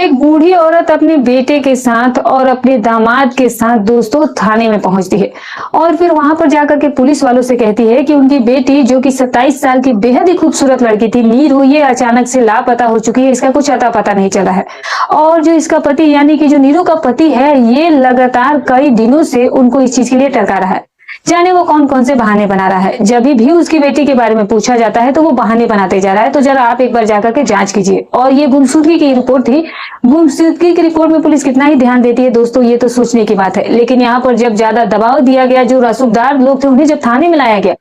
एक बूढ़ी औरत अपने बेटे के साथ और अपने दामाद के साथ दोस्तों थाने में पहुंचती है और फिर वहां पर जाकर के पुलिस वालों से कहती है कि उनकी बेटी जो कि 27 साल की बेहद ही खूबसूरत लड़की थी नीरू, ये अचानक से लापता हो चुकी है। इसका कुछ अता पता नहीं चला है और जो इसका पति यानी कि जो नीरू का पति है, ये लगातार कई दिनों से उनको इस चीज के लिए टरका रहा है। जाने वो कौन कौन से बहाने बना रहा है। जब भी उसकी बेटी के बारे में पूछा जाता है तो वो बहाने बनाते जा रहा है। तो जरा आप एक बार जाकर के जांच कीजिए। और ये गुमशुदगी की रिपोर्ट थी। गुमशुदगी की रिपोर्ट में पुलिस कितना ही ध्यान देती है दोस्तों, ये तो सोचने की बात है। लेकिन यहाँ पर जब ज्यादा दबाव दिया गया, जो रसूखदार लोग थे उन्हें जब थाने में लाया गया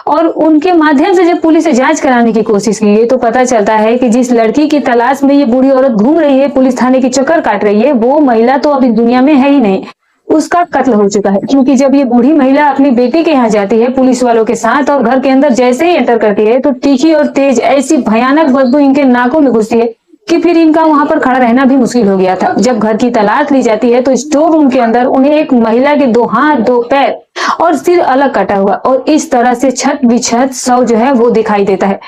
और उनके माध्यम से जब पुलिस से जांच कराने की कोशिश की गई, तो पता चलता है कि जिस लड़की की तलाश में ये बूढ़ी औरत घूम रही है, पुलिस थाने की चक्कर काट रही है, वो महिला तो अब इस दुनिया में है ही नहीं। उसका कत्ल हो चुका है। क्योंकि जब ये बूढ़ी महिला अपनी बेटी के यहाँ जाती है पुलिस वालों के साथ और घर के अंदर जैसे ही एंटर करती है, तो तीखी और तेज ऐसी भयानक बदबू इनके नाकों में घुसती है कि फिर इनका वहां पर खड़ा रहना भी मुश्किल हो गया था। जब घर की तलाश ली जाती है तो स्टोर रूम के अंदर उन्हें एक महिला के 2 हाथ 2 पैर और सिर अलग कटा हुआ और इस तरह से छत बिछत शव जो है वो दिखाई देता है।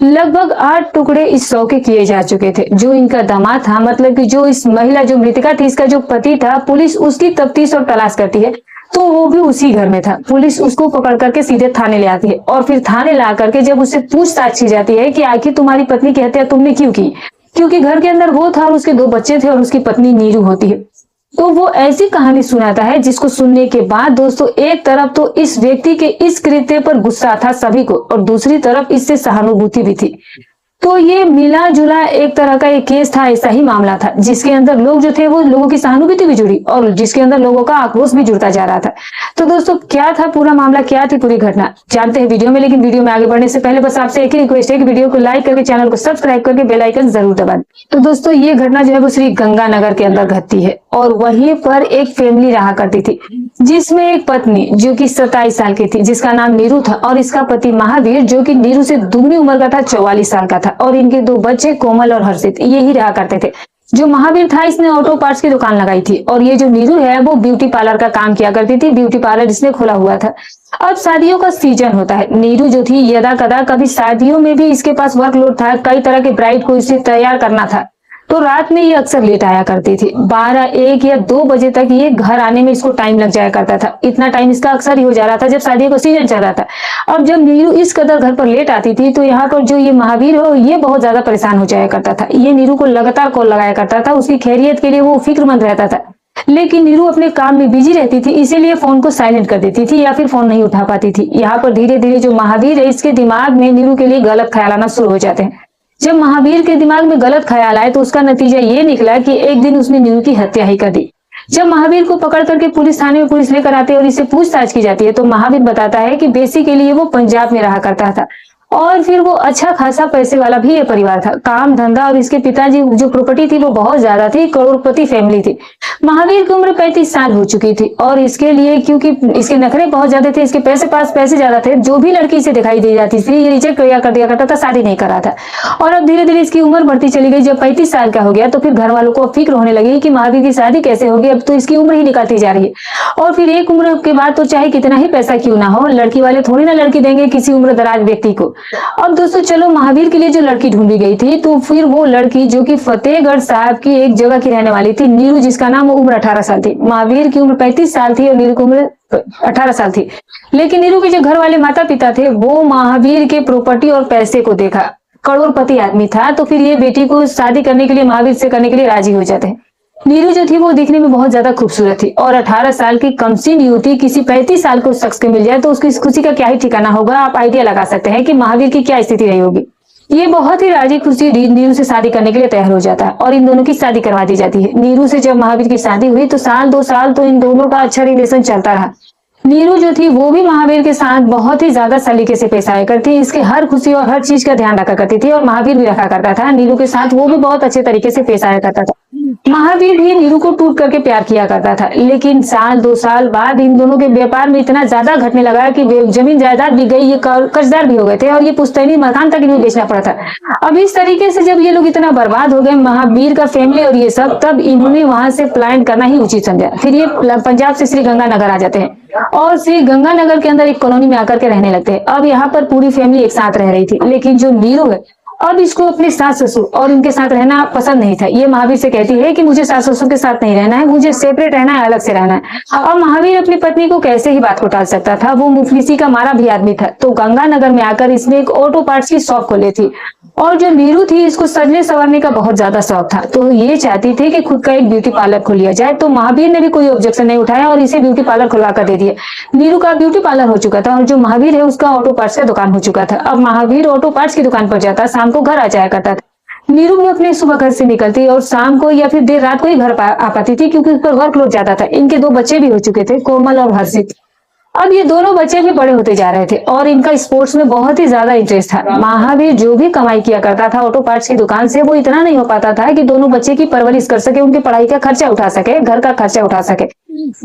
लगभग 8 टुकड़े इस शव के किए जा चुके थे। जो इनका दामाद था, मतलब कि जो इस महिला जो मृतका थी, इसका जो पति था, पुलिस उसकी तफ्तीश और तलाश करती है तो वो भी उसी घर में था। पुलिस उसको पकड़ करके सीधे थाने ले आती है और फिर थाने ला करके जब उससे पूछताछ की जाती है कि आखिर तुम्हारी पत्नी की हत्या तुमने क्यों की, क्योंकि घर के अंदर वो था और उसके 2 बच्चे थे और उसकी पत्नी नीरू होती है। तो वो ऐसी कहानी सुनाता है जिसको सुनने के बाद दोस्तों एक तरफ तो इस व्यक्ति के इस कृत्य पर गुस्सा था सभी को और दूसरी तरफ इससे सहानुभूति भी थी। तो ये मिला जुला एक तरह का एक केस था, ऐसा ही मामला था जिसके अंदर लोग जो थे वो लोगों की सहानुभूति भी जुड़ी और जिसके अंदर लोगों का आक्रोश भी जुड़ता जा रहा था। तो दोस्तों क्या था पूरा मामला, क्या थी पूरी घटना, जानते हैं वीडियो में। लेकिन वीडियो में आगे बढ़ने से पहले बस आपसे एक ही रिक्वेस्ट है कि वीडियो को लाइक करके चैनल को सब्सक्राइब करके बेल आइकन जरूर दबा दें। तो दोस्तों ये घटना जो है वो श्री गंगानगर के अंदर घटती है और वहीं पर एक फैमिली रहा करती थी जिसमें एक पत्नी जो कि 27 साल की थी जिसका नाम नीरू था और इसका पति महावीर जो कि नीरू से दुगनी उम्र का था, 44 साल का था और इनके 2 बच्चे कोमल और हर्षित यही रहा करते थे। जो महावीर था इसने ऑटो पार्ट्स की दुकान लगाई थी और ये जो नीरू है वो ब्यूटी पार्लर का काम किया करती थी। ब्यूटी पार्लर इसने खोला हुआ था। अब शादियों का सीजन होता है। नीरू जो थी यदा कदा कभी शादियों में भी इसके पास वर्कलोड था, कई तरह के ब्राइड को इसे तैयार करना था, तो रात में ये अक्सर लेट आया करती थी। 12, 1 या 2 बजे तक ये घर आने में इसको टाइम लग जाया करता था। इतना टाइम इसका अक्सर ही हो जा रहा था जब शादी का सीजन चल रहा था। अब जब नीरू इस कदर घर पर लेट आती थी तो यहाँ पर जो ये महावीर हो ये बहुत ज्यादा परेशान हो जाया करता था। ये नीरू को लगातार कॉल लगाया करता था, उसकी खैरियत के लिए वो फिक्रमंद रहता था। लेकिन नीरू अपने काम में बिजी रहती थी, इसीलिए फोन को साइलेंट कर देती थी या फिर फोन नहीं उठा पाती थी। यहाँ पर धीरे धीरे जो महावीर है इसके दिमाग में नीरू के लिए गलत ख्याल आना शुरू हो जाते हैं। जब महावीर के दिमाग में गलत ख्याल आए तो उसका नतीजा ये निकला कि एक दिन उसने नीरू की हत्या ही कर दी। जब महावीर को पकड़ करके पुलिस थाने में पुलिस लेकर आते हैं और इससे पूछताछ की जाती है तो महावीर बताता है कि बेसिकली वो पंजाब में रहा करता था और फिर वो अच्छा खासा पैसे वाला भी ये परिवार था। काम धंधा और इसके पिताजी जो प्रॉपर्टी थी वो बहुत ज्यादा थी, करोड़पति फैमिली थी। महावीर की उम्र 35 साल हो चुकी थी और इसके लिए क्योंकि इसके नखरे बहुत ज्यादा थे, इसके पास पैसे ज्यादा थे, जो भी लड़की से दिखाई दे जाती थी ये रिजेक्ट कर दिया करता था, शादी नहीं करा था। और अब धीरे धीरे इसकी उम्र बढ़ती चली गई। जब 35 साल का हो गया तो फिर घर वालों को फिक्र होने लगी कि महावीर की शादी कैसे होगी, अब तो इसकी उम्र ही निकालती जा रही है। और फिर एक उम्र के बाद तो चाहे कितना ही पैसा क्यों ना हो, लड़की वाले थोड़ी ना लड़की देंगे किसी उम्र दराज व्यक्ति को। अब दोस्तों चलो महावीर के लिए जो लड़की ढूंढी गई थी तो फिर वो लड़की जो कि फतेहगढ़ साहब की एक जगह की रहने वाली थी, नीरू, जिसका नाम उम्र 18 साल थी। महावीर की उम्र 35 साल थी और नीरू की उम्र 18 साल थी। लेकिन नीरू के जो घर वाले माता पिता थे वो महावीर के प्रॉपर्टी और पैसे को देखा, करोड़पति आदमी था, तो फिर ये बेटी को शादी करने के लिए महावीर से करने के लिए राजी हो जाते हैं। नीरू जो थी वो दिखने में बहुत ज्यादा खूबसूरत थी और 18 साल की कमसीन युवती किसी 35 साल के शख्स के मिल जाए तो उसकी खुशी का क्या ही ठिकाना होगा। आप आइडिया लगा सकते हैं कि महावीर की क्या स्थिति रही होगी। ये बहुत ही राजी खुशी नीरू से शादी करने के लिए तैयार हो जाता है और इन दोनों की शादी करवा दी जाती है। नीरू से जब महावीर की शादी हुई तो 1-2 साल तो इन दोनों का अच्छा रिलेशन चलता रहा। नीरू जो थी वो भी महावीर के साथ बहुत ही ज्यादा सलीके से पेश आया करती, इसके हर खुशी और हर चीज का ध्यान रखा करती थी और महावीर भी रखा करता था नीरू के साथ, वो भी बहुत अच्छे तरीके से पेश आया करता था। महावीर भी नीरू को टूट करके प्यार किया करता था। लेकिन 1-2 साल बाद इन दोनों के व्यापार में इतना ज्यादा घटने लगा कि जमीन जायदाद भी गई, ये कर्जदार भी हो गए थे और ये पुश्तैनी मकान तक इन्हें बेचना पड़ा था। अब इस तरीके से जब ये लोग इतना बर्बाद हो गए, महावीर का फैमिली और ये सब, तब इन्होंने वहां से पलायन करना ही उचित समझा। फिर ये पंजाब से श्री गंगानगर आ जाते हैं और श्री गंगानगर के अंदर एक कॉलोनी में आकर के रहने लगते हैं। अब यहाँ पर पूरी फैमिली एक साथ रह रही थी, लेकिन जो नीरू है अब इसको अपने सास ससुर और उनके साथ रहना पसंद नहीं था। ये महावीर से कहती है कि मुझे सास ससुर के साथ नहीं रहना है, मुझे सेपरेट रहना है, अलग से रहना है। अब महावीर अपनी पत्नी को कैसे ही बात को टाल सकता था, वो मुफलिसी का मारा भी आदमी था। तो गंगानगर में आकर इसने एक ऑटो पार्ट्स की शॉप खोली थी। और जो नीरू थी, इसको सजने संवरने का बहुत ज्यादा शौक था, तो ये चाहती थी कि खुद का एक ब्यूटी पार्लर खोल लिया जाए। तो महावीर ने भी कोई ऑब्जेक्शन नहीं उठाया और इसे ब्यूटी पार्लर खुलवा कर दे दिया। नीरू का ब्यूटी पार्लर हो चुका था और जो महावीर है उसका ऑटो पार्ट्स का दुकान हो चुका था। अब महावीर ऑटो पार्ट्स की दुकान पर जाता, शाम को घर आ जाया करता था। नीरू भी अपने सुबह घर से निकलती और शाम को या फिर देर रात को ही घर आ पाती थी, क्योंकि उस पर वर्कलोड ज्यादा था। इनके 2 बच्चे भी हो चुके थे, कोमल और हर्षित। अब ये दोनों बच्चे भी बड़े होते जा रहे थे और इनका स्पोर्ट्स में बहुत ही ज्यादा इंटरेस्ट था। महावीर जो भी कमाई किया करता था ऑटो पार्ट्स की दुकान से, वो इतना नहीं हो पाता था कि दोनों बच्चे की परवरिश कर सके, उनकी पढ़ाई का खर्चा उठा सके, घर का खर्चा उठा सके।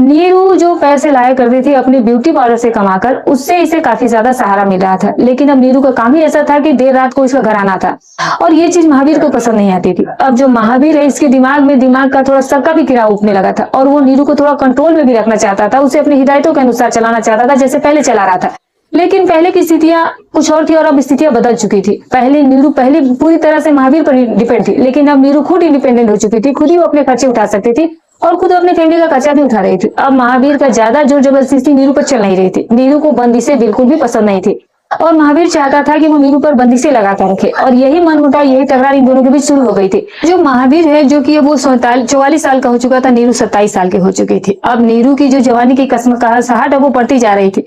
नीरू जो पैसे लाया करती थी अपने ब्यूटी पार्लर से कमाकर, उससे इसे काफी ज्यादा सहारा मिल रहा था। लेकिन अब नीरू का काम ही ऐसा था कि देर रात को इसका घर आना था और ये चीज महावीर को पसंद नहीं आती थी। अब जो महावीर है, इसके दिमाग का थोड़ा सक्का भी कीड़ा उठने लगा था और वो नीरू को थोड़ा कंट्रोल में भी रखना चाहता था, उसे अपनी हिदायतों के अनुसार चलाना चाहता था, जैसे पहले चला रहा था। लेकिन पहले की स्थितियां कुछ और थी और अब स्थितियां बदल चुकी थी। नीरू पहले पूरी तरह से महावीर पर डिपेंड थी, लेकिन अब नीरू खुद इंडिपेंडेंट हो चुकी थी, खुद ही वो अपने खर्चे उठा सकती थी और खुद अपने फैमिली का खर्चा भी उठा रही थी। अब महावीर का ज्यादा जोर जबरदस्ती नीरू पर चल नहीं रही थी। नीरू को बंदिशें बिल्कुल भी पसंद नहीं थी और महावीर चाहता था कि वो नीरू पर बंदिशें लगा कर रखे और यही मनमुटाव, यही तकरार इन दोनों के बीच शुरू हो गई थी। जो महावीर है, जो कि वो 44 साल का हो चुका था, नीरू 27 साल की हो चुकी थी। अब नीरू की जो जवानी की कसमसाहट है वो बढ़ती जा रही थी।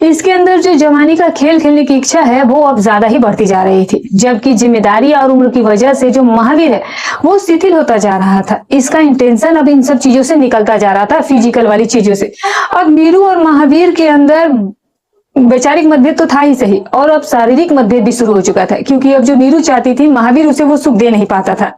इसके अंदर जो जवानी का खेल खेलने की इच्छा है वो अब ज्यादा ही बढ़ती जा रही थी, जबकि जिम्मेदारी और उम्र की वजह से जो महावीर है वो शिथिल होता जा रहा था। इसका इंटेंशन अब इन सब चीजों से निकलता जा रहा था, फिजिकल वाली चीजों से। अब नीरू और महावीर के अंदर वैचारिक मतभेद तो था ही सही, और अब शारीरिक मतभेद भी शुरू हो चुका था, क्योंकि अब जो नीरू चाहती थी, महावीर उसे वो सुख दे नहीं पाता था।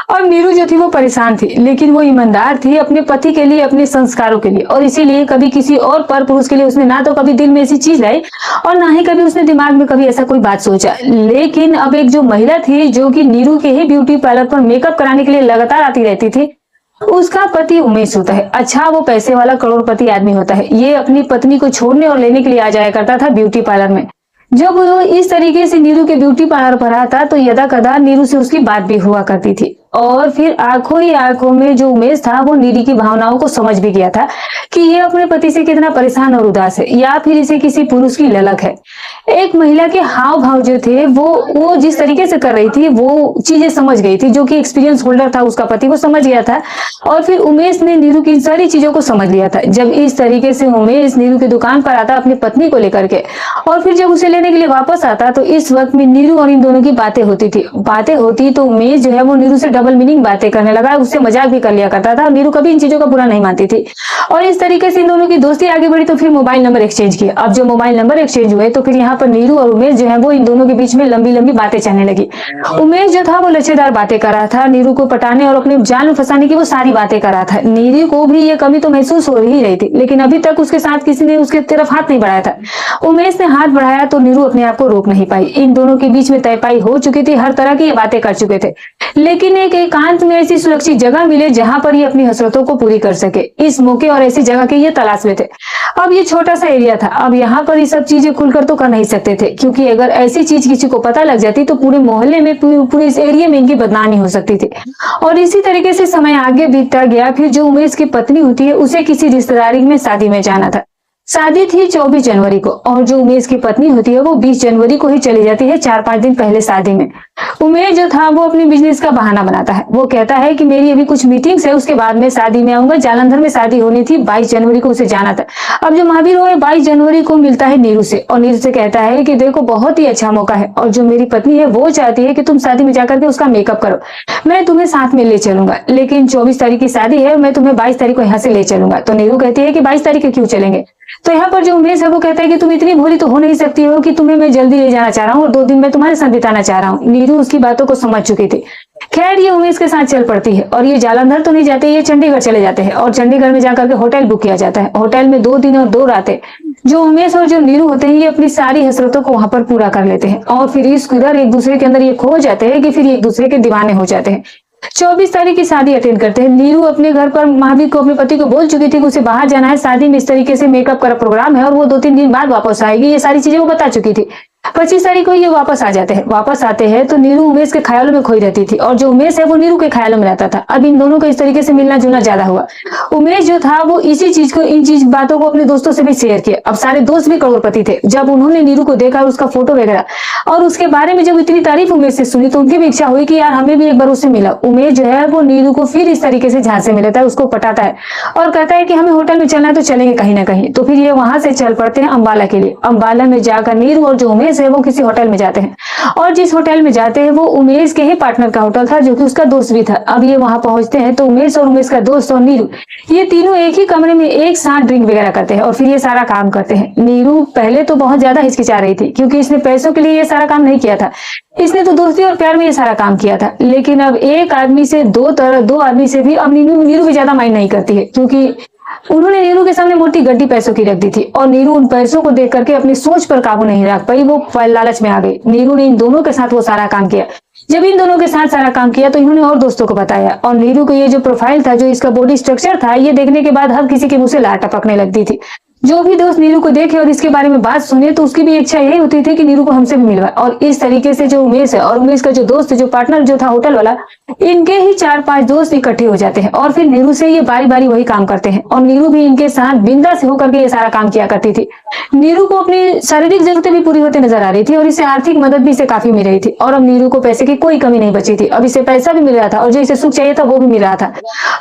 और नीरू जो थी वो परेशान थी, लेकिन वो ईमानदार थी अपने पति के लिए, अपने संस्कारों के लिए, और इसीलिए कभी किसी और पर पुरुष के लिए उसने ना तो कभी दिल में ऐसी चीज लाई और ना ही कभी उसने दिमाग में कभी ऐसा कोई बात सोचा। लेकिन अब एक जो महिला थी, जो कि नीरू के ही ब्यूटी पार्लर पर मेकअप कराने के लिए लगातार आती रहती थी, उसका पति उमेश होता है। अच्छा, वो पैसे वाला करोड़पति आदमी होता है। ये अपनी पत्नी को छोड़ने और लेने के लिए आ जाया करता था ब्यूटी पार्लर में। जब वो इस तरीके से नीरू के ब्यूटी पार्लर पर आता तो यदा कदा नीरू से उसकी बात भी हुआ करती थी। और फिर आंखों ही आंखों में जो उमेश था वो नीरू की भावनाओं को समझ भी गया था कि ये अपने पति से कितना परेशान और उदास है, या फिर इसे किसी पुरुष की ललक है। एक महिला के हाव भाव जो थे वो जिस तरीके से कर रही थी वो चीजें समझ गई थी, जो कि एक्सपीरियंस होल्डर था उसका पति, वो समझ गया था। और फिर उमेश ने नीरू की सारी चीजों को समझ लिया था। जब इस तरीके से उमेश नीरू की दुकान पर आता अपनी पत्नी को लेकर के, और फिर जब उसे लेने के लिए वापस आता, तो इस वक्त में नीरू और इन दोनों की बातें होती थी। बातें होती तो उमेश जो है वो नीरू से डबल मीनिंग बातें करने लगा, उससे मजाक भी कर लिया करता था। नीरू कभी इन चीजों का बुरा नहीं मानती थी और इस तरीके से इन दोनों की दोस्ती आगे बढ़ी। तो फिर मोबाइल नंबर एक्सचेंज किया। अब जो मोबाइल नंबर एक्सचेंज हुए तो फिर यहाँ पर नीरू और उमेश जो है वो इन दोनों के बीच में लंबी लंबी बातें चलने लगी। उमेश जो था वो लच्छेदार बातें कर रहा था, नीरू को पटाने और अपने जाल में फंसाने की वो सारी बातें कर रहा था। नीरू को भी ये कमी तो महसूस हो ही रही थी, लेकिन अभी तक उसके साथ किसी ने उसके तरफ हाथ नहीं बढ़ाया था। उमेश ने हाथ बढ़ाया तो नीरू अपने आप को रोक नहीं पाई। इन दोनों के बीच में तयपाई हो चुकी थी, हर तरह की ये बातें कर चुके थे, लेकिन एक एकांत में ऐसी सुरक्षित जगह मिले जहां पर ये अपनी हसरतों को पूरी कर सके। इस मौके और ऐसी जगह के ये तलाश में थे। अब ये छोटा सा एरिया था, अब यहाँ पर ये सब चीजें खुलकर तो कर नहीं सकते थे, क्योंकि अगर ऐसी चीज किसी को पता लग जाती तो पूरे मोहल्ले में, पूरे इस एरिया में इनकी बदनामी हो सकती थी। और इसी तरीके से समय आगे बीतता गया। फिर जो उमेश की पत्नी होती है उसे किसी रिश्तेदारी में शादी में जाना था। शादी थी 24 जनवरी को और जो उमेश की पत्नी होती है वो 20 जनवरी को ही चली जाती है, 4-5 दिन पहले शादी में। उमेश जो था वो अपने बिजनेस का बहाना बनाता है। वो कहता है कि मेरी अभी कुछ मीटिंग्स है, उसके बाद में शादी में आऊंगा। जालंधर में शादी होनी थी, 22 जनवरी को उसे जाना था। अब जो महावीर है 22 जनवरी को मिलता है नीरू से और नीरू से कहता है कि देखो बहुत ही अच्छा मौका है और जो मेरी पत्नी है वो चाहती है कि तुम शादी में जाकर के उसका मेकअप करो, मैं तुम्हें साथ में ले चलूंगा, लेकिन 24 तारीख की शादी है, मैं तुम्हें 22 तारीख को यहाँ से ले चलूंगा। तो नीरू कहती है कि 22 तारीख को क्यों चलेंगे? तो यहाँ पर जो उमेश है वो कहता है कि तुम इतनी भोली तो हो नहीं सकती हो कि तुम्हें मैं जल्दी ले जाना चाह रहा हूँ और 2 दिन में तुम्हारे साथ बिताना चाह रहा हूँ। नीरू उसकी बातों को समझ चुकी थी। खैर ये उमेश के साथ चल पड़ती है और ये जालंधर तो नहीं जाते, ये चंडीगढ़ चले जाते हैं और चंडीगढ़ में जाकर के होटल बुक किया जाता है। होटल में 2 दिन और 2 रातें जो उमेश और जो नीरू होते हैं ये अपनी सारी हसरतों को वहां पर पूरा कर लेते हैं और फिर इस इधर एक दूसरे के अंदर ये खो जाते हैं कि फिर एक दूसरे के दीवाने हो जाते हैं। 24 तारीख की शादी अटेंड करते हैं। नीरू अपने घर पर महावीर को, अपने पति को बोल चुकी थी कि उसे बाहर जाना है, शादी में इस तरीके से मेकअप का प्रोग्राम है और वो 2-3 दिन बाद वापस आएगी। ये सारी चीजें वो बता चुकी थी। 25 तारीख को ये वापस आ जाते हैं। वापस आते हैं तो नीरू उमेश के ख्यालों में खोई रहती थी और जो उमेश है वो नीरू के ख्यालों में रहता था। अब इन दोनों को इस तरीके से मिलना जुलना ज्यादा हुआ। उमेश जो था वो इसी चीज को, इन चीज बातों को अपने दोस्तों से भी शेयर किया। अब सारे दोस्त भी करोड़पति थे। जब उन्होंने नीरू को देखा, उसका फोटो वगैरह और उसके बारे में जब इतनी तारीफ उमेश से सुनी तो उनकी भी इच्छा हुई कि यार हमें भी एक बार उससे मिला। उमेश जो है वो नीरू को फिर इस तरीके से झांसे में लेता है, उसको पटाता है और कहता है कि हमें होटल में चलना है तो चलेंगे कहीं ना कहीं। तो फिर ये वहां से चल पड़ते हैं अंबाला के लिए। अंबाला में जाकर नीरू और जो उमेश है वो किसी होटल में जाते हैं और जिस होटल में जाते हैं वो उमेश के ही पार्टनर का होटल था, जो कि उसका दोस्त भी था। अब ये वहां पहुंचते हैं तो उमेश और उमेश का दोस्त और नीरू ये तीनों एक ही कमरे में एक साथ ड्रिंक वगैरह करते हैं और फिर ये सारा काम करते हैं। नीरू पहले तो बहुत ज्यादा हिचकिचा रही थी क्योंकि इसने पैसों के लिए ये सारा काम नहीं किया था, इसने तो दोस्ती और प्यार में ये सारा काम किया था। लेकिन अब एक आदमी से दो आदमी से भी अब नीरू भी ज्यादा माइंड नहीं करती है क्योंकि उन्होंने नीरू के सामने मोटी गड्डी पैसों की रख दी थी और नीरू उन पैसों को देख करके अपनी सोच पर काबू नहीं रख पाई, वो लालच में आ गई। नीरू ने इन दोनों के साथ वो सारा काम किया। जब इन दोनों के साथ सारा काम किया तो इन्होंने और दोस्तों को बताया और नीरू को ये जो प्रोफाइल था, जो इसका बॉडी स्ट्रक्चर था, ये देखने के बाद हर किसी के मुंह से लार टपकने लगती थी। जो भी दोस्त नीरू को देखे और इसके बारे में बात सुने तो उसकी भी इच्छा यही होती थी कि नीरू को हमसे भी मिलवाए। और इस तरीके से जो उमेश है और उमेश का जो दोस्त है, जो पार्टनर जो था होटल वाला, इनके ही 4-5 दोस्त इकट्ठे हो जाते हैं और फिर नीरू से ये बारी बारी वही काम करते हैं और नीरू भी इनके साथ बिंदास होकर के ये सारा काम किया करती थी। नीरू को अपनी शारीरिक जरूरतें भी पूरी होती नजर आ रही थी और इसे आर्थिक मदद भी इसे काफी मिल रही थी और अब नीरू को पैसे की कोई कमी नहीं बची थी। अब इसे पैसा भी मिल रहा था और जो इसे सुख चाहिए था वो भी मिल रहा था।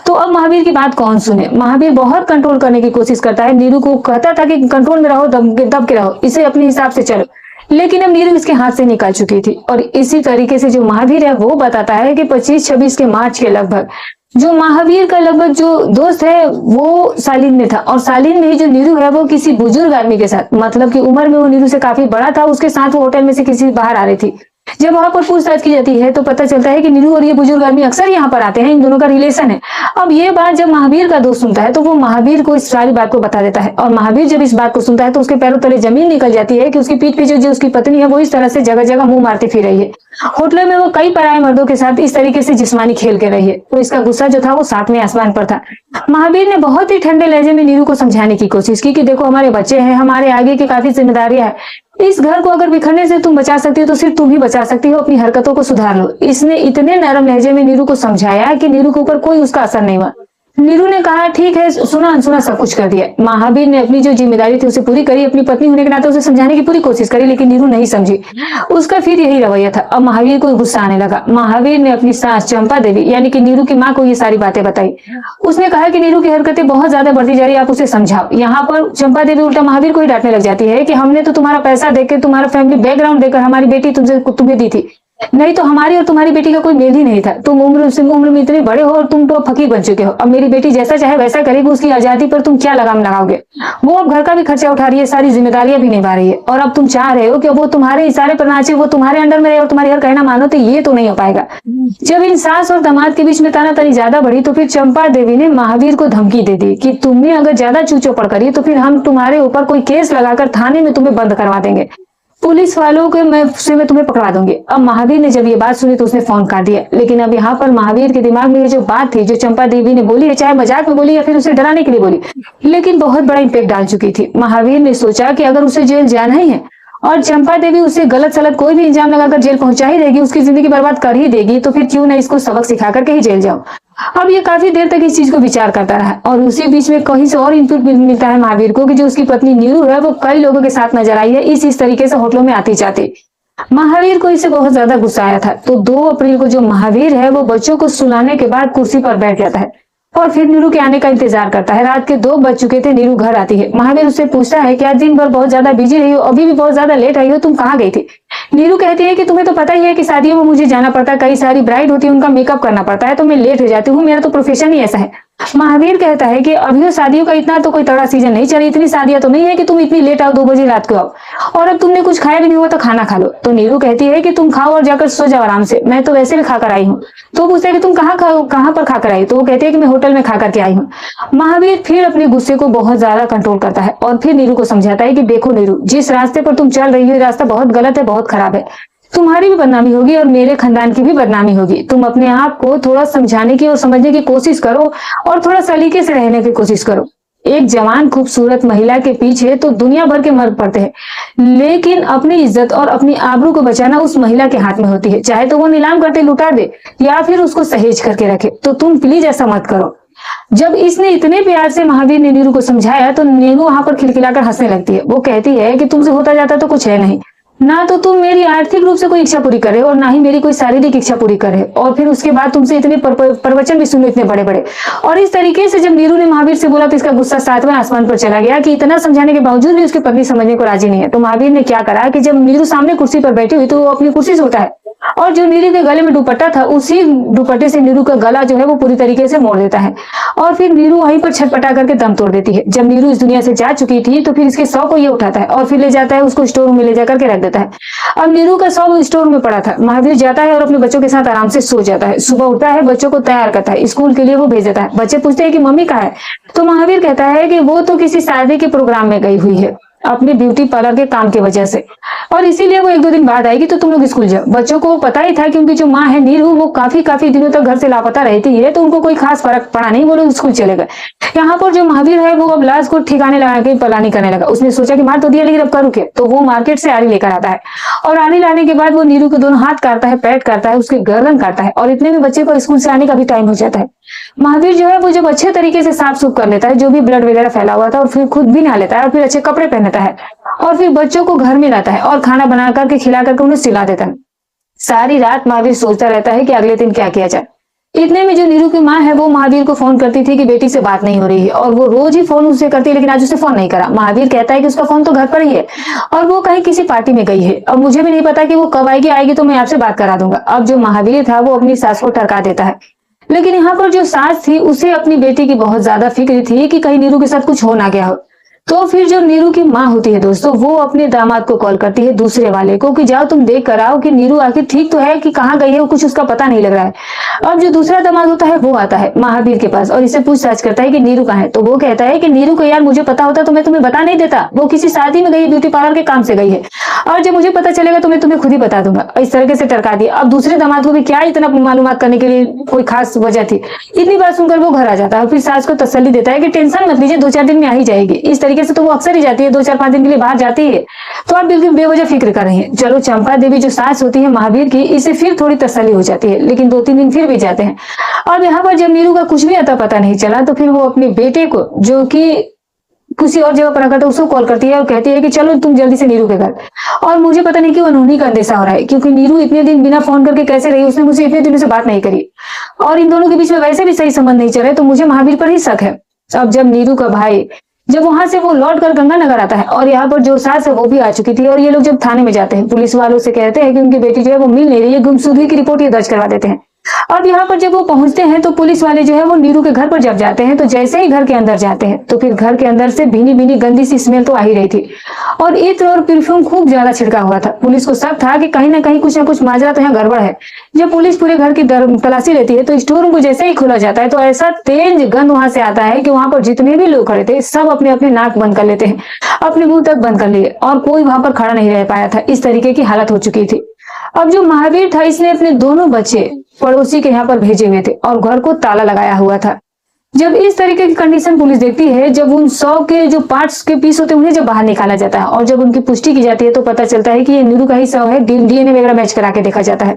तो अब महावीर की बात कौन सुने। महावीर बहुत कंट्रोल करने की कोशिश करता है। नीरू को कहता था कि कंट्रोल में रहो, दब के रहो, इसे अपने हिसाब से चलो। लेकिन अब नीरू इसके हाथ से निकल चुकी थी और इसी तरीके से जो महावीर है वो बताता है कि 25-26 के मार्च के लगभग जो महावीर का लगभग जो दोस्त है वो सालिन में था और सालिन में ही जो नीरू है वो किसी बुजुर्ग आदमी के साथ, मतलब कि उम्र में वो नीरू से काफी बड़ा था, उसके साथ वो होटल में से किसी बाहर आ रही थी। जब वहां पर पूछताछ की जाती है तो पता चलता है कि नीरू और ये बुजुर्ग आदमी अक्सर यहाँ पर आते हैं, इन दोनों का रिलेशन है। अब ये बात जब महावीर का दोस्त सुनता है तो वो महावीर को इस सारी बात को बता देता है और महावीर जब इस बात को सुनता है तो उसके पैरों तले जमीन निकल जाती है कि उसकी पीठ पीछे जो उसकी पत्नी है वो इस तरह से जगह जगह मुंह मारती फिर रही है। होटल में वो कई पराये मर्दों के साथ इस तरीके से जिस्मानी खेल के रही है। तो इसका गुस्सा जो था वो 7वें आसमान पर था। महावीर ने बहुत ही ठंडे लहजे में नीरू को समझाने की कोशिश की कि देखो हमारे बच्चे हैं, हमारे आगे की काफी जिम्मेदारियां है। इस घर को अगर बिखरने से तुम बचा सकती हो तो सिर्फ तुम ही बचा सकती हो, अपनी हरकतों को सुधार लो। इसने इतने नरम लहजे में नीरू को समझाया कि नीरू के ऊपर कोई उसका असर नहीं हुआ। नीरू ने कहा ठीक है, सुना अनसुना सब कुछ कर दिया। महावीर ने अपनी जो जिम्मेदारी थी उसे पूरी करी, अपनी पत्नी होने के नाते उसे समझाने की पूरी कोशिश करी, लेकिन नीरू नहीं समझी। उसका फिर यही रवैया था। अब महावीर को गुस्सा आने लगा। महावीर ने अपनी सास चंपा देवी यानी कि नीरू की माँ को ये सारी बातें बताई। उसने कहा कि नीरू की हरकतें बहुत ज्यादा बढ़ती जा रही है, आप उसे समझाओ। यहाँ पर चंपा देवी उल्टा महावीर को ही डांटने लग जाती है कि हमने तो तुम्हारा पैसा देकर, तुम्हारा फैमिली बैकग्राउंड देकर हमारी बेटी तुम्हें दी थी, नहीं तो हमारी और तुम्हारी बेटी का कोई मेल ही नहीं था। तुम उम्र में इतने बड़े हो और तुम तो फकीर बन चुके हो। अब मेरी बेटी जैसा चाहे वैसा करेगी, उसकी आजादी पर तुम क्या लगाम लगाओगे। वो अब घर का भी खर्चा उठा रही है, सारी जिम्मेदारियां भी निभा रही है और अब तुम चाह रहे हो कि वो तुम्हारे इशारे पर नाचे, वो तुम्हारे अंडर में रहे और तुम्हारी हर कहना मानो, तो ये तो नहीं हो पाएगा। जब इन सास और दामाद के बीच में तानातनी ज्यादा बढ़ी तो फिर चंपा देवी ने महावीर को धमकी दे दी कि तुमने अगर ज्यादा चूचौपड़ करी तो फिर हम तुम्हारे ऊपर कोई केस लगाकर थाने में तुम्हें बंद करवा देंगे, पुलिस वालों के मैं तुम्हें पकड़ा दूंगी। अब महावीर ने जब ये बात सुनी तो उसने फोन काट दिया। लेकिन अब यहाँ पर महावीर के दिमाग में ये जो बात थी, जो चंपा देवी ने बोली है, चाहे मजाक में बोली या फिर उसे डराने के लिए बोली, लेकिन बहुत बड़ा इम्पैक्ट डाल चुकी थी। महावीर ने सोचा कि अगर उसे जेल जाना ही है और चंपा देवी उसे गलत सलत कोई भी इल्जाम लगाकर जेल पहुंचा ही देगी, उसकी जिंदगी बर्बाद कर ही देगी, तो फिर क्यों ना इसको सबक सिखा करके ही जेल जाओ। अब ये काफी देर तक इस चीज को विचार करता रहा और उसी बीच में कहीं से और इनपुट मिलता है महावीर को कि जो उसकी पत्नी नीरू है वो कई लोगों के साथ नजर आई है इस तरीके से होटलों में आती जाती। महावीर को इससे बहुत ज्यादा गुस्सा आया था। तो 2 अप्रैल को जो महावीर है वो बच्चों को सुलाने के बाद कुर्सी पर बैठ जाता है और फिर नीरू के आने का इंतजार करता है। रात के 2 बज चुके थे, नीरू घर आती है। महावीर उससे पूछता है कि आज दिन भर बहुत ज्यादा बिजी रही हो, अभी भी बहुत ज्यादा लेट आई हो, तुम कहाँ गई थी। नीरू कहती है कि तुम्हें तो पता ही है कि शादियों में मुझे जाना पड़ता है, कई सारी ब्राइड होती है, उनका मेकअप करना पड़ता है, तो मैं लेट हो जाती हूँ, मेरा तो प्रोफेशन ही ऐसा है। महावीर कहता है कि अभी शादियों का इतना तो कोई तगड़ा सीजन नहीं चली, इतनी शादियां तो नहीं है कि तुम इतनी लेट आओ, 2 बजे रात को आओ, और अब तुमने कुछ खाया भी नहीं हुआ तो खाना खा लो। तो नीरू कहती है कि तुम खाओ और जाकर सो जाओ आराम से, मैं तो वैसे भी खाकर आई हूँ। तो पूछते है कि तुम कहाँ पर खाकर आई, तो वो कहती है कि मैं होटल में खा करके आई हूँ। महावीर फिर अपने गुस्से को बहुत ज्यादा कंट्रोल करता है और फिर नीरू को समझाता है कि देखो नीरू, जिस रास्ते पर तुम चल रही हो रास्ता बहुत गलत है, बहुत खराब है, तुम्हारी भी बदनामी होगी और मेरे खानदान की भी बदनामी होगी। तुम अपने आप को थोड़ा समझाने की और समझने की कोशिश करो और थोड़ा सलीके से रहने की कोशिश करो। एक जवान खूबसूरत महिला के पीछे तो दुनिया भर के मर्द पड़ते हैं, लेकिन अपनी इज्जत और अपनी आबरू को बचाना उस महिला के हाथ में होती है। चाहे तो वो नीलाम करके लुटा दे या फिर उसको सहेज करके रखे। तो तुम प्लीज ऐसा मत करो। जब इसने इतने प्यार से महावीर ने नीरू को समझाया तो नीरू वहां पर खिलखिलाकर हंसने लगती है। वो कहती है कि तुमसे होता जाता तो कुछ है नहीं, ना तो तुम मेरी आर्थिक रूप से कोई इच्छा पूरी करे और ना ही मेरी कोई शारीरिक इच्छा पूरी करे, और फिर उसके बाद तुमसे इतने प्रवचन भी सुनो, इतने बड़े बड़े। और इस तरीके से जब नीरू ने महावीर से बोला तो इसका गुस्सा सातवें आसमान पर चला गया कि इतना समझाने के बावजूद भी उसकी पत्नी समझने को राजी नहीं है। तो महावीर ने क्या करा कि जब नीरू सामने कुर्सी पर बैठी हुई तो वो अपनी कुर्सी से उठा है और जो नीरू के गले में दुपट्टा था उसी दुपट्टे से नीरू का गला जो है वो पूरी तरीके से मोड़ देता है और फिर नीरू वहीं पर छटपटा करके दम तोड़ देती है। जब नीरू इस दुनिया से जा चुकी थी तो फिर इसके शव को ये उठाता है और फिर ले जाता है उसको स्टोर रूम में ले जाकर के रख देता है। अब नीरू का शव स्टोर रूम में पड़ा था। महावीर जाता है और अपने बच्चों के साथ आराम से सो जाता है। सुबह उठता है, बच्चों को तैयार करता है, स्कूल के लिए वो भेज देता है। बच्चे पूछते हैं कि मम्मी कहाँ है, तो महावीर कहता है कि वो तो किसी शादी के प्रोग्राम में गई हुई है अपने ब्यूटी पार्लर के काम की वजह से, और इसीलिए वो 1-2 दिन बाद आएगी, तो तुम लोग स्कूल जाओ। बच्चों को पता ही था क्योंकि जो माँ है नीरू वो काफी दिनों तक घर से लापता रहती है, तो उनको कोई खास फर्क पड़ा नहीं, वो लोग स्कूल चले गए। यहाँ पर जो महावीर है वो अब लाश को ठिकाने लगा के पलानी करने लगा। उसने सोचा कि मार तो दिया लेकिन अब करूँ क्या, तो वो मार्केट से आरी लेकर आता है और आरी लाने के बाद वो नीरू के दोनों हाथ काटता है, पैर काटता है, उसके गर्दन काटता है और इतने में बच्चे को स्कूल से आने का भी टाइम हो जाता है। महावीर जो है वो जब अच्छे तरीके से साफ सुफ कर लेता है जो भी ब्लड वगैरह फैला हुआ था और फिर खुद भी नहा लेता है और फिर अच्छे कपड़े पहनता है और फिर बच्चों को घर में लाता है और खाना बना करके खिला करके उन्हें सिला देता है। सारी रात महावीर सोचता रहता है कि अगले दिन क्या किया जाए। इतने में जो नीरू की माँ है वो महावीर को फोन करती थी कि बेटी से बात नहीं हो रही है और वो रोज ही फोन उससे करती है, लेकिन आज उसे फोन नहीं करा। महावीर कहता है कि उसका फोन तो घर पर ही है और वो कहीं किसी पार्टी में गई है और मुझे भी नहीं पता कि वो कब आएगी तो मैं आपसे बात करा दूंगा। अब जो महावीर था वो अपनी सास को टरका देता है, लेकिन यहाँ पर जो सास थी उसे अपनी बेटी की बहुत ज्यादा फिक्र थी कि कहीं नीरू के साथ कुछ हो ना गया हो। तो फिर जो नीरू की माँ होती है दोस्तों, वो अपने दामाद को कॉल करती है दूसरे वाले को कि जाओ तुम देख कर आओ कि नीरू आखिर ठीक तो है कि कहाँ गई है, वो कुछ उसका पता नहीं लग रहा है। अब जो दूसरा दामाद होता है वो आता है महावीर के पास और इससे पूछताछ करता है कि नीरू कहाँ है। तो वो कहता है कि नीरू को यार मुझे पता होता तो मैं तुम्हें बता नहीं देता, वो किसी शादी में गई है, ब्यूटी पार्लर के काम से गई है और जब मुझे पता चलेगा तो मैं तुम्हें खुद ही बता दूंगा। इस तरीके से टरका दिया। अब दूसरे दामाद को भी क्या इतना मालूमात करने के लिए कोई खास वजह थी। इतनी बात सुनकर वो घर आ जाता है और फिर सास को तसल्ली देता है कि टेंशन मत लीजिए, 2-4 दिन में आ ही जाएगी। इस तरीके से तो वो अक्सर ही जाती है, 2-4-5 दिन के लिए बाहर जाती है, तो आप बिल्कुल बेवजह फिक्र कर रही हैं। चलो चंपा देवी जो सास होती है महावीर की, इससे फिर थोड़ी तसल्ली हो जाती है, लेकिन 2-3 दिन फिर भी जाते हैं। अब यहाँ पर जब नीरू का कुछ भी अता पता नहीं चला तो फिर वो अपने बेटे को जो कि किसी और जगह पर रखा था उसको कॉल करती है और कहती है कि चलो तुम जल्दी से नीरू के घर। और मुझे पता नहीं क्यों अनहोनी का अंदेशा हो रहा है क्योंकि नीरू इतने दिन बिना फोन करके कैसे रही, उसने मुझसे इतने दिनों से बात नहीं करी और इन दोनों के बीच में वैसे भी सही संबंध नहीं चले, तो मुझे महावीर पर ही शक है। अब जब नीरू का भाई जब वहां से वो लौट कर गंगानगर आता है और यहाँ पर जो सास है वो भी आ चुकी थी और ये लोग जब थाने में जाते हैं पुलिस वालों से कहते हैं कि उनकी बेटी जो है वो मिल नहीं रही है, गुमशुदगी की रिपोर्ट ये दर्ज करवा देते हैं। अब यहाँ पर जब वो पहुंचते हैं तो पुलिस वाले जो है वो नीरू के घर पर जब जाते हैं तो जैसे ही घर के अंदर जाते हैं तो फिर घर के अंदर से भीनी भीनी गंदी सी स्मेल तो आ ही रही थी और इत्र और परफ्यूम खूब ज्यादा छिड़का हुआ था। पुलिस को शक था कि कहीं ना कहीं कुछ ना कुछ माजरा तो यहाँ गड़बड़ है। जब पुलिस पूरे घर की तलाशी लेती है तो स्टोर रूम को जैसे ही खोला जाता है तो ऐसा तेज गंध वहां से आता है कि वहां पर जितने भी लोग खड़े थे सब अपने अपने नाक बंद कर लेते हैं, अपने मुंह तक बंद कर लिए और कोई वहां पर खड़ा नहीं रह पाया था। इस तरीके की हालत हो चुकी थी। अब जो महावीर था इसने अपने दोनों बच्चे पड़ोसी के यहाँ पर भेजे हुए थे और घर को ताला लगाया हुआ था। जब इस तरीके की कंडीशन पुलिस देखती है, जब उन 100 के जो पार्ट्स के पीस होते हैं उन्हें जब बाहर निकाला जाता है और जब उनकी पुष्टि की जाती है तो पता चलता है कि ये नीरू का ही शव है। डीएनए वगैरह मैच करा के देखा जाता है।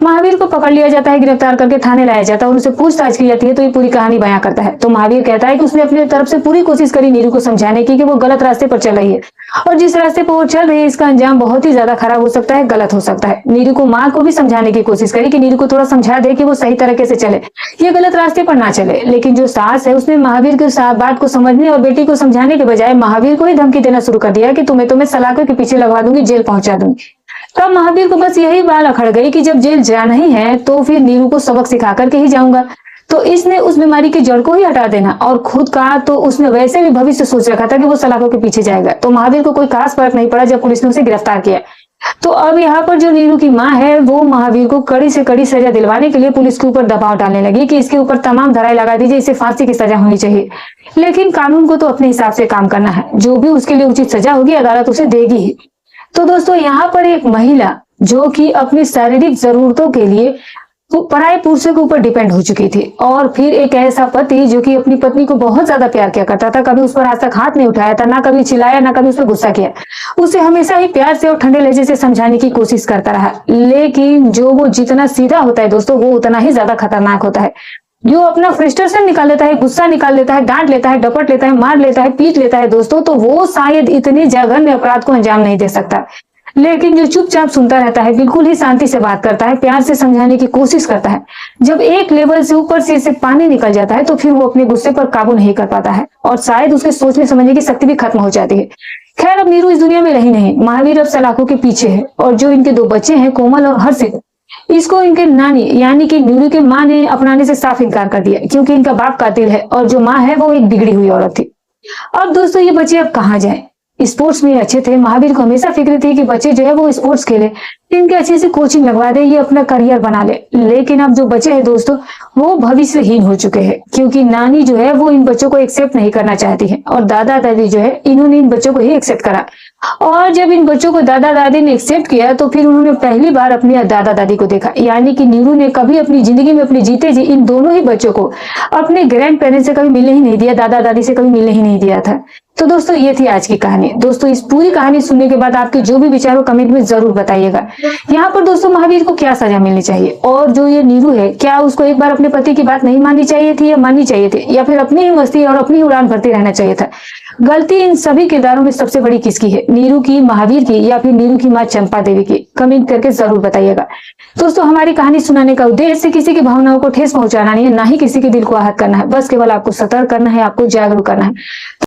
महावीर को पकड़ लिया जाता है, गिरफ्तार करके थाने लाया जाता है और उसे पूछताछ की जाती है तो ये पूरी कहानी बयां करता है। तो महावीर कहता है कि उसने अपनी तरफ से पूरी कोशिश करी नीरू को समझाने की कि वो गलत रास्ते पर चल रही है और जिस रास्ते पर वो चल रही है इसका अंजाम बहुत ही ज्यादा खराब हो सकता है, गलत हो सकता है। नीरू को माँ को भी समझाने की कोशिश करी कि नीरू को थोड़ा समझा दे कि वो सही तरीके से चले, ये गलत रास्ते पर ना चले, लेकिन जो सास है उसने महावीर की बात को समझने और बेटी को समझाने के बजाय महावीर को ही धमकी देना शुरू कर दिया कि तुम्हें सलाखों के पीछे लगवा दूंगी, जेल पहुंचा दूंगी। तब महावीर को बस यही बाल अखड़ गई कि जब जेल जाना ही है तो फिर नीरू को सबक सिखा करके ही जाऊंगा। तो इसने उस बीमारी की जड़ को ही हटा देना और खुद का तो उसने वैसे भी भविष्य सोच रखा था कि वो सलाखों के पीछे जाएगा। तो महावीर को कोई खास फर्क नहीं पड़ा जब पुलिस ने उसे गिरफ्तार किया। तो अब यहाँ पर जो नीरू की माँ है वो महावीर को कड़ी से कड़ी सजा दिलवाने के लिए पुलिस के ऊपर दबाव डालने लगी कि इसके ऊपर तमाम धाराएं लगा दीजिए, इसे फांसी की सजा होनी चाहिए। लेकिन कानून को तो अपने हिसाब से काम करना है, जो भी उसके लिए उचित सजा होगी अदालत उसे देगी ही। तो दोस्तों यहाँ पर एक महिला जो कि अपनी शारीरिक जरूरतों के लिए वो पराये पुरुषों के ऊपर डिपेंड हो चुकी थी। और फिर एक ऐसा पति जो कि अपनी पत्नी को बहुत ज्यादा प्यार किया करता था, कभी उस पर आज तक हाथ नहीं उठाया था, ना कभी चिल्लाया, ना कभी उस पर गुस्सा किया, उसे हमेशा ही प्यार से और ठंडे लहजे से समझाने की कोशिश करता रहा। लेकिन जो वो जितना सीधा होता है दोस्तों, वो उतना ही ज्यादा खतरनाक होता है। जो अपना फ्रस्ट्रेशन निकाल लेता है, गुस्सा निकाल लेता है, डांट लेता है, डपट लेता है, मार लेता है, पीट लेता है दोस्तों, तो वो शायद इतने जघन्य अपराध को अंजाम नहीं दे सकता। लेकिन जो चुपचाप सुनता रहता है, बिल्कुल ही शांति से बात करता है, प्यार से समझाने की कोशिश करता है, जब एक लेवल से ऊपर से इसे पानी निकल जाता है, तो फिर वो अपने गुस्से पर काबू नहीं कर पाता है और शायद उसके सोचने समझने की शक्ति भी खत्म हो जाती है। खैर, अब नीरू इस दुनिया में रही नहीं, महावीर अब सलाखों के पीछे है। और जो इनके दो बच्चे हैं, कोमल और हर्षित, इसको इनके नानी यानी कि नीरू की माँ ने अपनाने से साफ इनकार कर दिया, क्योंकि इनका बाप कातिल है और जो माँ है वो एक बिगड़ी हुई औरत थी। अब दोस्तों, ये बच्चे अब कहाँ जाएं? स्पोर्ट्स में अच्छे थे, महावीर को हमेशा फिक्र थी कि बच्चे जो है वो स्पोर्ट्स खेले, इनके अच्छे से कोचिंग लगवा दे, ये अपना करियर बना ले। लेकिन अब जो बच्चे हैं दोस्तों, वो भविष्यहीन हो चुके हैं, क्योंकि नानी जो है वो इन बच्चों को एक्सेप्ट नहीं करना चाहती है और दादा दादी जो है इन्होंने इन बच्चों को ही एक्सेप्ट करा। और जब इन बच्चों को दादा दादी ने एक्सेप्ट किया, तो फिर उन्होंने पहली बार अपनी दादा दादी को देखा, यानी कि नीरू ने कभी अपनी जिंदगी में अपने जीते जी इन दोनों ही बच्चों को अपने ग्रैंड पेरेंट्स से कभी मिलने ही नहीं दिया, दादा दादी से कभी मिलने ही नहीं दिया था। तो दोस्तों, ये थी आज की कहानी। दोस्तों, इस पूरी कहानी सुनने के बाद आपके जो भी विचार हो कमेंट में जरूर बताइएगा। यहाँ पर दोस्तों महावीर को क्या सजा मिलनी चाहिए, और जो ये नीरू है, क्या उसको एक बार अपने पति की बात नहीं माननी चाहिए थी या माननी चाहिए थी, या फिर अपनी ही मस्ती और अपनी उड़ान भरते रहना चाहिए था? गलती इन सभी किरदारों में सबसे बड़ी किसकी है, नीरू की, महावीर की, या फिर नीरू की माँ चंपा देवी की? कमेंट करके जरूर बताइएगा। दोस्तों, हमारी कहानी सुनाने का उद्देश्य किसी की भावनाओं को ठेस पहुंचाना नहीं है, ना ही किसी के दिल को आहत करना है, बस केवल आपको सतर्क करना है, आपको जागरूक करना है।